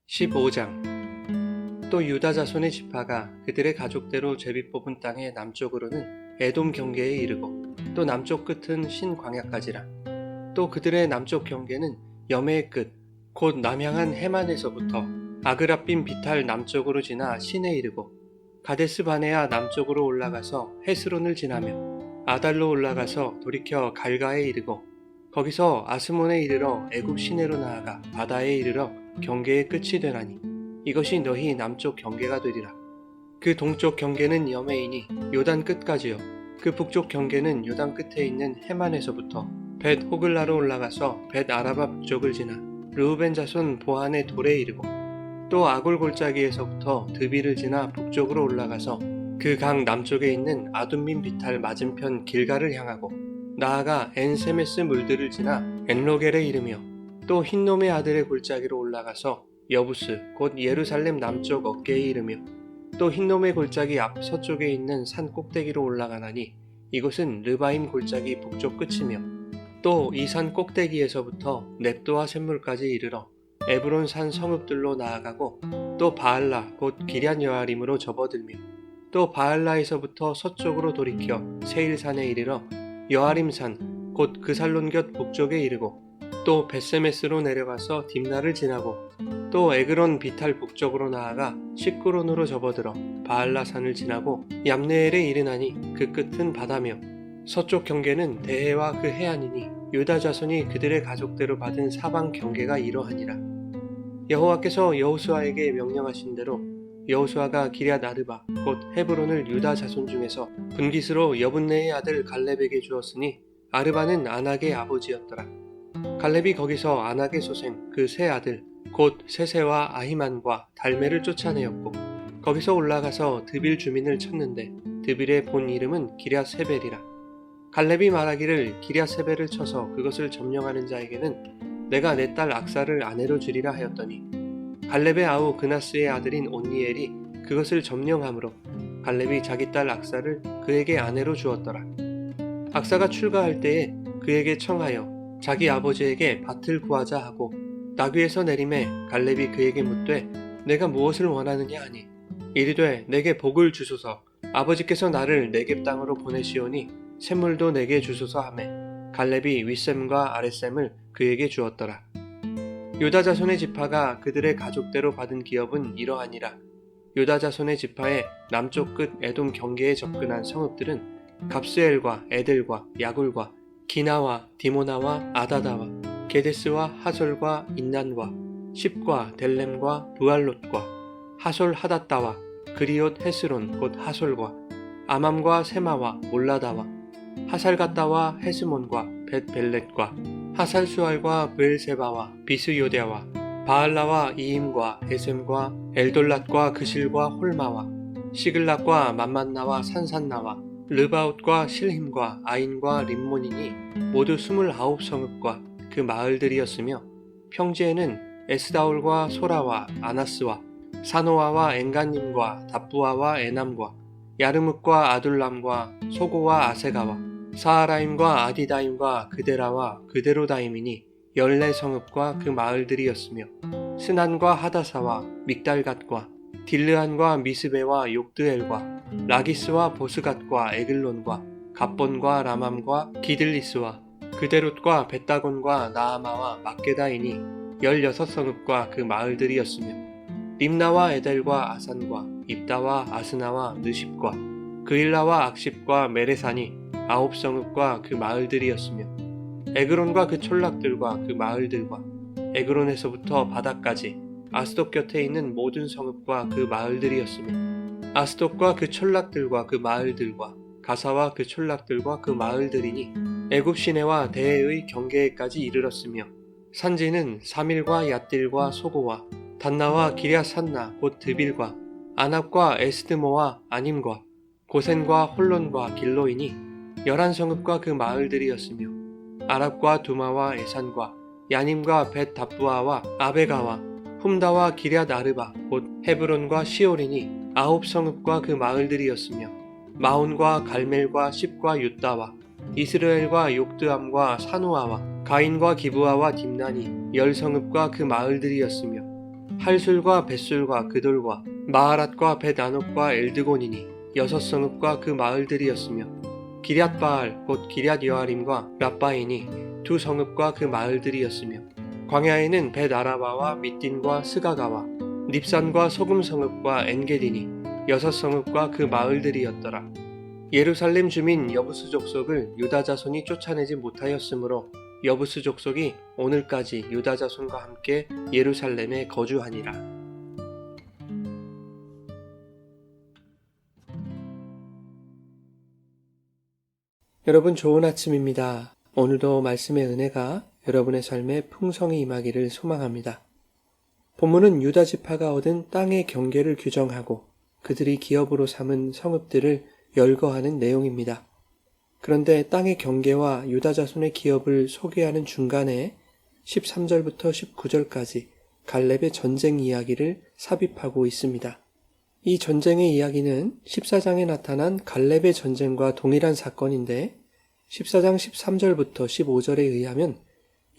15장. 또 유다 자손의 지파가 그들의 가족대로 제비 뽑은 땅의 남쪽으로는 에돔 경계에 이르고 또 남쪽 끝은 신광야까지라. 또 그들의 남쪽 경계는 여매의 끝 곧 남향한 해만에서부터 아그라빔 비탈 남쪽으로 지나 신에 이르고 가데스 바네아 남쪽으로 올라가서 헤스론을 지나며 아달로 올라가서 돌이켜 갈가에 이르고 거기서 아스몬에 이르러 애굽 시내로 나아가 바다에 이르러 경계의 끝이 되나니 이것이 너희 남쪽 경계가 되리라. 그 동쪽 경계는 여매이니 요단 끝까지요. 그 북쪽 경계는 요단 끝에 있는 해만에서부터 벳 호글라로 올라가서 벳 아라바 북쪽을 지나 르우벤 자손 보한의 돌에 이르고 또 아골 골짜기에서부터 드비를 지나 북쪽으로 올라가서 그 강 남쪽에 있는 아둠민 비탈 맞은편 길가를 향하고 나아가 엔세메스 물들을 지나 엔로겔에 이르며 또 흰놈의 아들의 골짜기로 올라가서 여부스 곧 예루살렘 남쪽 어깨에 이르며 또 흰놈의 골짜기 앞 서쪽에 있는 산 꼭대기로 올라가나니 이곳은 르바임 골짜기 북쪽 끝이며 또 이 산 꼭대기에서부터 넵도와 샘물까지 이르러 에브론 산 성읍들로 나아가고 또 바알라 곧 기럇 여아림으로 접어들며 또 바알라에서부터 서쪽으로 돌이켜 세일산에 이르러 여아림산 곧 그살론 곁 북쪽에 이르고 또 벳세메스로 내려가서 딥나를 지나고 또 에그론 비탈 북쪽으로 나아가 시끄론으로 접어들어 바알라산을 지나고 얌네엘에 이르나니 그 끝은 바다며 서쪽 경계는 대해와 그 해안이니 유다 자손이 그들의 가족대로 받은 사방 경계가 이러하니라. 여호와께서 여호수아에게 명령하신 대로 여호수아가 기럇 아르바 곧 헤브론을 유다 자손 중에서 분깃으로 여분네의 아들 갈렙에게 주었으니 아르바는 아낙의 아버지였더라. 갈렙이 거기서 아낙의 소생 그 세 아들 곧 세세와 아히만과 달메를 쫓아내었고 거기서 올라가서 드빌 주민을 쳤는데 드빌의 본 이름은 기럇 세벨이라. 갈렙이 말하기를 기럇 세벨을 쳐서 그것을 점령하는 자에게는 내가 내 딸 악사를 아내로 주리라 하였더니 갈렙의 아우 그나스의 아들인 온니엘이 그것을 점령하므로 갈렙이 자기 딸 악사를 그에게 아내로 주었더라. 악사가 출가할 때에 그에게 청하여 자기 아버지에게 밭을 구하자 하고 나귀에서 내림에 갈렙이 그에게 묻되 내가 무엇을 원하느냐 하니 이르되 내게 복을 주소서 아버지께서 나를 네겝 땅으로 보내시오니 샘물도 내게 주소서 하매 갈렙이 윗샘과 아랫샘을 그에게 주었더라. 유다 자손의 지파가 그들의 가족대로 받은 기업은 이러하니라. 유다 자손의 지파의 남쪽 끝 에돔 경계에 접근한 성읍들은 갑스엘과 에델과 야굴과 기나와 디모나와 아다다와 게데스와 하솔과 인난과 십과 델렘과 부알롯과 하솔 하닷다와 그리옷 헤스론 곧 하솔과 아맘과 세마와 몰라다와 하살갓다와 헤스몬과 벳벨렛과 하살수알과 브엘세바와 비스요데와 바알라와 이임과 에셈과 엘돌랏과 그실과 홀마와 시글락과 맘만나와 산산나와 르바웃과 실힘과 아인과 림몬이니 모두 29성읍과 그 마을들이었으며 평지에는 에스다올과 소라와 아나스와 사노아와 엔간님과 답부아와 에남과 야르뭇과 아둘람과 소고와 아세가와 사하라임과 아디다임과 그데라와 그데로다임이니 14성읍과 그 마을들이었으며 스난과 하다사와 믹달갓과 딜르안과 미스베와 욕드엘과 라기스와 보스갓과 에글론과 갑본과 라맘과 기들리스와 그데롯과 벳다곤과 나아마와 막게다이니 16성읍과 그 마을들이었으며 림나와 에델과 아산과 입다와 아스나와 느십과 그일라와 악십과 메레산이 9성읍과 그 마을들이었으며 에그론과 그 촌락들과 그 마을들과 에그론에서부터 바다까지 아스돗 곁에 있는 모든 성읍과 그 마을들이었으며 아스돗과 그 촌락들과 그 마을들과 가사와 그 촌락들과 그 마을들이니 애굽 시내와 대해의 경계에까지 이르렀으며 산지는 사밀과 얏딜과 소고와 단나와 기럇 산나 곧 드빌과 아납과 에스드모와 아님과 고센과 홀론과 길로이니 11성읍과 그 마을들이었으며 아랍과 두마와 에산과 야님과 벳 답부아와 아베가와 훔다와 기럇 아르바 곧 헤브론과 시올이니 9성읍과 그 마을들이었으며 마온과 갈멜과 십과 윳다와 이스라엘과 욕드암과 사누아와 가인과 기브아와 딥난이 10성읍과 그 마을들이었으며 할술과 벳술과 그돌과 마하랏과 벳아녹과 엘드곤이니 6성읍과 그 마을들이었으며 기럇바알 곧 기럇여아림과 랍바이니 2성읍과 그 마을들이었으며 광야에는 벳아라바와 밑딘과 스가가와 닙산과 소금성읍과 엔게디니 6성읍과 그 마을들이었더라. 예루살렘 주민 여부스 족속을 유다 자손이 쫓아내지 못하였으므로 여부스 족속이 오늘까지 유다 자손과 함께 예루살렘에 거주하니라. 여러분 좋은 아침입니다. 오늘도 말씀의 은혜가 여러분의 삶에 풍성히 임하기를 소망합니다. 본문은 유다 지파가 얻은 땅의 경계를 규정하고 그들이 기업으로 삼은 성읍들을 열거하는 내용입니다. 그런데 땅의 경계와 유다 자손의 기업을 소개하는 중간에 13절부터 19절까지 갈렙의 전쟁 이야기를 삽입하고 있습니다. 이 전쟁의 이야기는 14장에 나타난 갈렙의 전쟁과 동일한 사건인데 14장 13절부터 15절에 의하면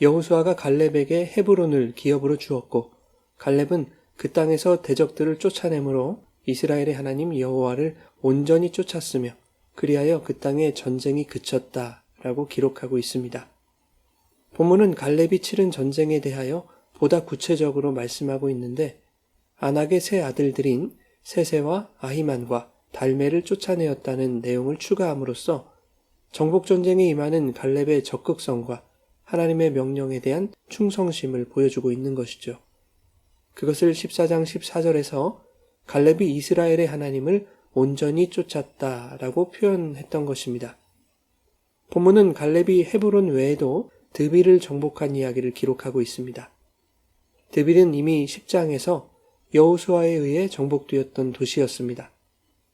여호수아가 갈렙에게 헤브론을 기업으로 주었고 갈렙은 그 땅에서 대적들을 쫓아내므로 이스라엘의 하나님 여호와를 온전히 쫓았으며 그리하여 그 땅에 전쟁이 그쳤다라고 기록하고 있습니다. 본문은 갈렙이 치른 전쟁에 대하여 보다 구체적으로 말씀하고 있는데 아낙의 세 아들들인 세세와 아히만과 달메를 쫓아내었다는 내용을 추가함으로써 정복전쟁에 임하는 갈렙의 적극성과 하나님의 명령에 대한 충성심을 보여주고 있는 것이죠. 그것을 14장 14절에서 갈렙이 이스라엘의 하나님을 온전히 쫓았다라고 표현했던 것입니다. 본문은 갈렙이 헤브론 외에도 드빌을 정복한 이야기를 기록하고 있습니다. 드빌은 이미 10장에서 여호수아에 의해 정복되었던 도시였습니다.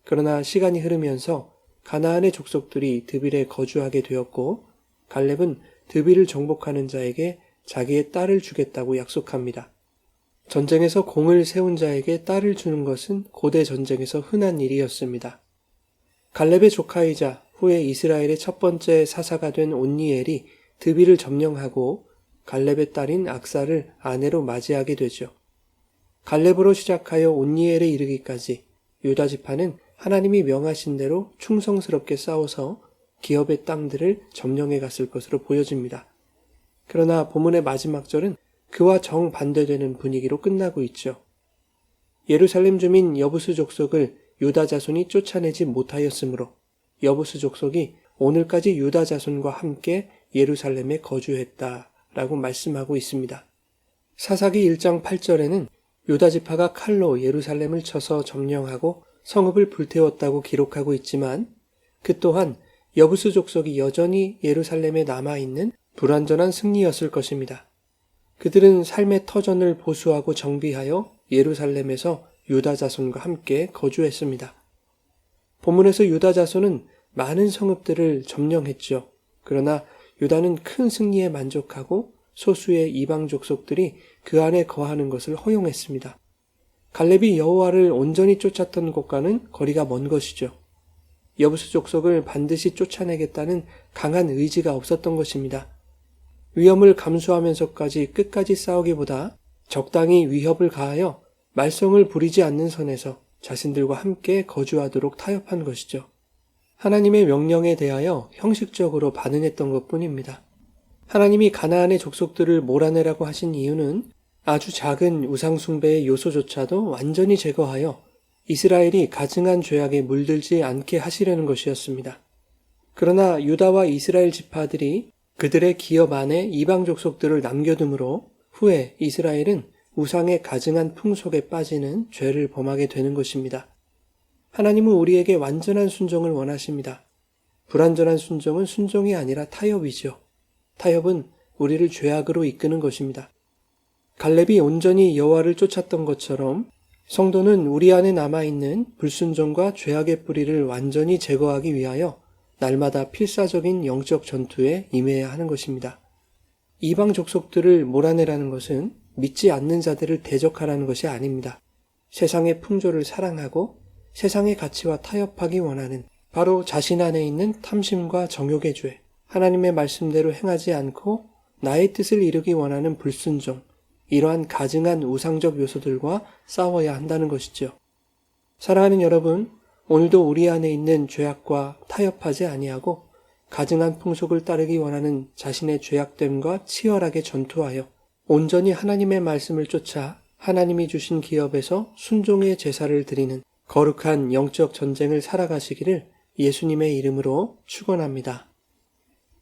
그러나 시간이 흐르면서 가나안의 족속들이 드빌에 거주하게 되었고 갈렙은 드빌을 정복하는 자에게 자기의 딸을 주겠다고 약속합니다. 전쟁에서 공을 세운 자에게 딸을 주는 것은 고대 전쟁에서 흔한 일이었습니다. 갈렙의 조카이자 후에 이스라엘의 첫 번째 사사가 된 온니엘이 드빌을 점령하고 갈렙의 딸인 악사를 아내로 맞이하게 되죠. 갈렙으로 시작하여 온니엘에 이르기까지 유다 지파는 하나님이 명하신 대로 충성스럽게 싸워서 기업의 땅들을 점령해 갔을 것으로 보여집니다. 그러나 본문의 마지막 절은 그와 정반대되는 분위기로 끝나고 있죠. 예루살렘 주민 여부스 족속을 유다 자손이 쫓아내지 못하였으므로 여부스 족속이 오늘까지 유다 자손과 함께 예루살렘에 거주했다라고 말씀하고 있습니다. 사사기 1장 8절에는 유다 지파가 칼로 예루살렘을 쳐서 점령하고 성읍을 불태웠다고 기록하고 있지만 그 또한 여부스 족속이 여전히 예루살렘에 남아있는 불완전한 승리였을 것입니다. 그들은 삶의 터전을 보수하고 정비하여 예루살렘에서 유다 자손과 함께 거주했습니다. 본문에서 유다 자손은 많은 성읍들을 점령했죠. 그러나 유다는 큰 승리에 만족하고 소수의 이방 족속들이 그 안에 거하는 것을 허용했습니다. 갈렙이 여호와를 온전히 쫓았던 곳과는 거리가 먼 것이죠. 여부스 족속을 반드시 쫓아내겠다는 강한 의지가 없었던 것입니다. 위험을 감수하면서까지 끝까지 싸우기보다 적당히 위협을 가하여 말썽을 부리지 않는 선에서 자신들과 함께 거주하도록 타협한 것이죠. 하나님의 명령에 대하여 형식적으로 반응했던 것뿐입니다. 하나님이 가나안의 족속들을 몰아내라고 하신 이유는 아주 작은 우상숭배의 요소조차도 완전히 제거하여 이스라엘이 가증한 죄악에 물들지 않게 하시려는 것이었습니다. 그러나 유다와 이스라엘 지파들이 그들의 기업 안에 이방 족속들을 남겨두므로 후에 이스라엘은 우상의 가증한 풍속에 빠지는 죄를 범하게 되는 것입니다. 하나님은 우리에게 완전한 순종을 원하십니다. 불완전한 순종은 순종이 아니라 타협이죠. 타협은 우리를 죄악으로 이끄는 것입니다. 갈렙이 온전히 여호와를 쫓았던 것처럼 성도는 우리 안에 남아있는 불순종과 죄악의 뿌리를 완전히 제거하기 위하여 날마다 필사적인 영적 전투에 임해야 하는 것입니다. 이방 족속들을 몰아내라는 것은 믿지 않는 자들을 대적하라는 것이 아닙니다. 세상의 풍조를 사랑하고 세상의 가치와 타협하기 원하는 바로 자신 안에 있는 탐심과 정욕의 죄, 하나님의 말씀대로 행하지 않고 나의 뜻을 이루기 원하는 불순종, 이러한 가증한 우상적 요소들과 싸워야 한다는 것이죠. 사랑하는 여러분, 오늘도 우리 안에 있는 죄악과 타협하지 아니하고 가증한 풍속을 따르기 원하는 자신의 죄악됨과 치열하게 전투하여 온전히 하나님의 말씀을 쫓아 하나님이 주신 기업에서 순종의 제사를 드리는 거룩한 영적 전쟁을 살아가시기를 예수님의 이름으로 축원합니다.